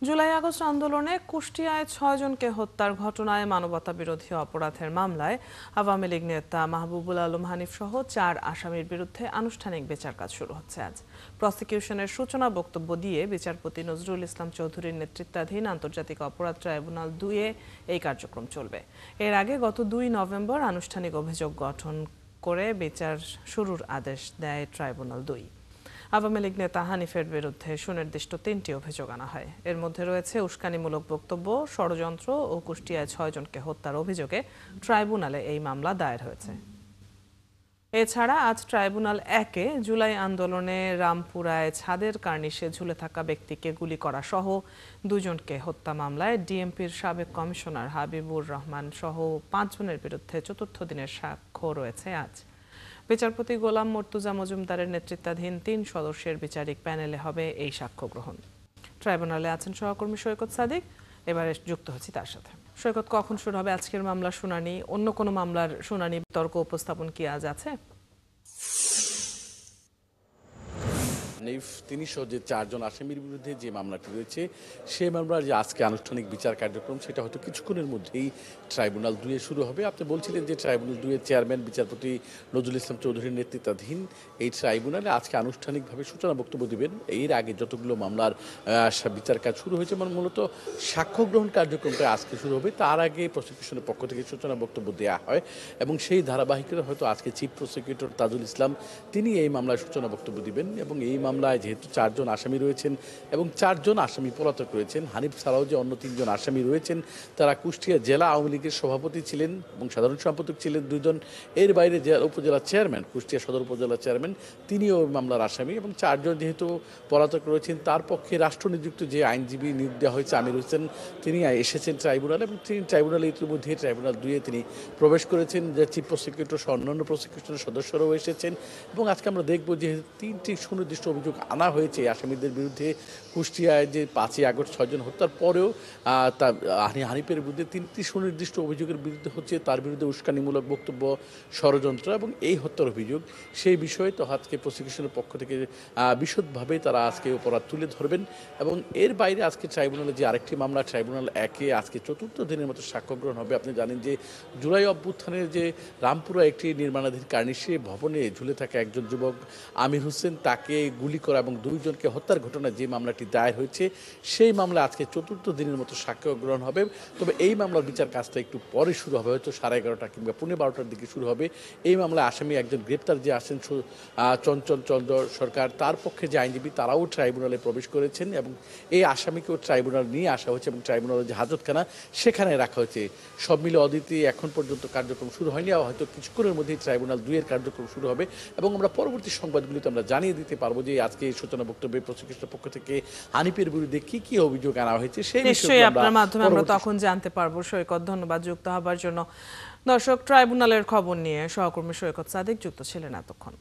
July August আন্দোলনে কুষ্টিয়ায় ৬ জনকে হত্যার ঘটনায় মানবতা বিরোধী অপরাধের মামলায় আওয়ামী লীগ নেতা মাহবুবুল আলম হানিফ সহ ৪ আসামির বিরুদ্ধে আনুষ্ঠানিক বিচার কাজ শুরু হচ্ছে আজ। প্রসিকিউশনের সূচনা বক্তব্য দিয়ে বিচারপতি নজরুল ইসলাম চৌধুরীর নেতৃত্বাধীন আন্তর্জাতিক অপরাধ ট্রাইব্যুনাল ২-এ এই কার্যক্রম চলবে। এর আগে গত ২ নভেম্বর আনুষ্ঠানিক অভিযোগ গঠন করে বিচার শুরুর আদেশ দেয় ট্রাইব্যুনাল ২। আওয়ামী লীগ নেতা হানিফের বিরুদ্ধে সুনির্দিষ্ট ৩টি অভিযোগ আনা হয়। এর মধ্যে রয়েছে উস্কানিমূলক বক্তব্য, ষড়যন্ত্র ও কুষ্টিয়ায় ৬ জনকে হত্যার অভিযোগে ট্রাইব্যুনালে এই মামলা দায়ের হয়েছে। এছাড়া আজ ট্রাইব্যুনাল ১-এ জুলাই আন্দোলনে রামপুরায় ছাদের কার্নিশে ঝুলে থাকা ব্যক্তিকে গুলি করা সহ ২ জনকে হত্যা মামলায় ডিএমপির সাবেক কমিশনার হাবিবুর রহমান সহ ৫ জনের বিরুদ্ধে চতুর্থ দিনের সাক্ষ্য রয়েছে আজ। বিচারপতি গোলাম মর্তুজা মজুমদারের নেতৃত্বাধীন ৩ সদস্যের বিচারিক প্যানেলে হবে এই সাক্ষ্য গ্রহণ। ট্রাইব্যুনালে আছেন সহকর্মী সৈকত সাদিক, এবারে যুক্ত হচ্ছি তার সাথে। সৈকত, কখন শুরু হবে আজকের মামলার শুনানি? অন্য কোনো মামলার শুনানি তর্ক উপস্থাপন কি আজ আছে? তিনি সহ যে ৪ জন আসামির বিরুদ্ধে যে মামলাটি রয়েছে সেই মামলার যে আজকে আনুষ্ঠানিক বিচার কার্যক্রম সেটা হয়তো কিছুক্ষণের মধ্যেই ট্রাইব্যুনাল ২-এ শুরু হবে। আপনি বলছিলেন যে ট্রাইব্যুনাল ২-এর চেয়ারম্যান বিচারপতি নজরুল ইসলাম চৌধুরীর নেতৃত্বাধীন এই ট্রাইব্যুনালে আজকে আনুষ্ঠানিকভাবে সূচনা বক্তব্য দিবেন। এর আগে যতগুলো মামলার বিচার কাজ শুরু হয়েছে মানে মূলত সাক্ষ্য গ্রহণ কার্যক্রমটা আজকে শুরু হবে। তার আগে প্রসিকিউশনের পক্ষ থেকে সূচনা বক্তব্য দেওয়া হয় এবং সেই ধারাবাহিকতা হয়তো আজকে চিফ প্রসিকিউটর তাজুল ইসলাম তিনি এই মামলায় সূচনা বক্তব্য দিবেন এবং এই মামলায় যেহেতু ৪ জন আসামি রয়েছেন এবং ৪ জন আসামি পলাতক রয়েছেন, হানিফ ছাড়াও যে অন্য ৩ জন আসামি রয়েছেন তারা কুষ্টিয়া জেলা আওয়ামী লীগের সভাপতি ছিলেন এবং সাধারণ সম্পাদক ছিলেন ২ জন। এর বাইরে উপজেলা চেয়ারম্যান, কুষ্টিয়া সদর উপজেলা চেয়ারম্যান, তিনিও মামলার আসামি এবং ৪ জন যেহেতু পলাতক রয়েছেন তার পক্ষে রাষ্ট্রনিযুক্ত যে আইনজীবী নিয়োগ দেওয়া হয়েছে আমির হোসেন তিনি এসেছেন ট্রাইব্যুনালে এবং তিনি ট্রাইব্যুনালে ইতিমধ্যে ট্রাইব্যুনাল ২-এ তিনি প্রবেশ করেছেন। যে চিফ প্রসিকিউটর সহ অন্যান্য প্রসিকিউশনের সদস্যরাও এসেছেন এবং আজকে আমরা দেখব যে ৩টি সুনির্দিষ্ট অভিযোগ আনা হয়েছে আসামিদের বিরুদ্ধে। কুষ্টিয়ায় যে ৫ই আগস্ট ৬ জন হত্যার পরেও হানিফের বিরুদ্ধে ৩টি সুনির্দিষ্ট অভিযোগের বিরুদ্ধে হচ্ছে তার বিরুদ্ধে উস্কানিমূলক বক্তব্য, ষড়যন্ত্র এবং এই হত্যার অভিযোগ। সেই বিষয়ে তো আজকে প্রসিকিউশনের পক্ষ থেকে বিশদভাবে তারা আজকে অপরাধ তুলে ধরবেন এবং এর বাইরে আজকে ট্রাইব্যুনালে যে আরেকটি মামলা ট্রাইব্যুনাল ১-এ আজকে চতুর্থ দিনের মতো সাক্ষ্য গ্রহণ হবে। আপনি জানেন যে জুলাই অভ্যুত্থানের যে রামপুরা একটি নির্মাণাধীন কার্নিশে ভবনে ঝুলে থাকা একজন যুবক আমির হোসেন তাকে গুলি করা এবং ২ জনকে হত্যার ঘটনায় যে মামলাটি দায়ের হয়েছে সেই মামলা আজকে চতুর্থ দিনের মতো সাক্ষ্য গ্রহণ হবে। তবে এই মামলার বিচার কাজটা একটু পরে শুরু হবে, হয়তো 11:30 কিংবা 12:15 দিকে শুরু হবে। এই মামলায় আসামি একজন গ্রেপ্তার যে আছেন চঞ্চল চন্দ্র সরকার, তার পক্ষে যে আইনজীবী তারাও ট্রাইব্যুনালে প্রবেশ করেছেন এবং এই আসামিকেও ট্রাইব্যুনাল নিয়ে আসা হয়েছে এবং ট্রাইব্যুনালের যে হাজতখানা সেখানে রাখা হয়েছে। সব মিলে অদ্বিতীয় এখন পর্যন্ত কার্যক্রম শুরু হয়নি, হয়তো কিছুক্ষণের মধ্যেই ট্রাইব্যুনাল ২-এর কার্যক্রম শুরু হবে এবং আমরা পরবর্তী সংবাদগুলিতে আমরা জানিয়ে দিতে পারবো যে আজকে এই সূচনা বক্তব্যে প্রসিকিউশনের পক্ষ থেকে হানিফের বিরুদ্ধে কি কি অভিযোগ আনা হয়েছে সেই নিশ্চয়ই আপনার মাধ্যমে আমরা তখন জানতে পারবো। সৈকত, ধন্যবাদ যুক্ত হবার জন্য। দর্শক, ট্রাইব্যুনালের খবর নিয়ে সহকর্মী সৈকত সাদিক যুক্ত ছিলেন এতক্ষণ।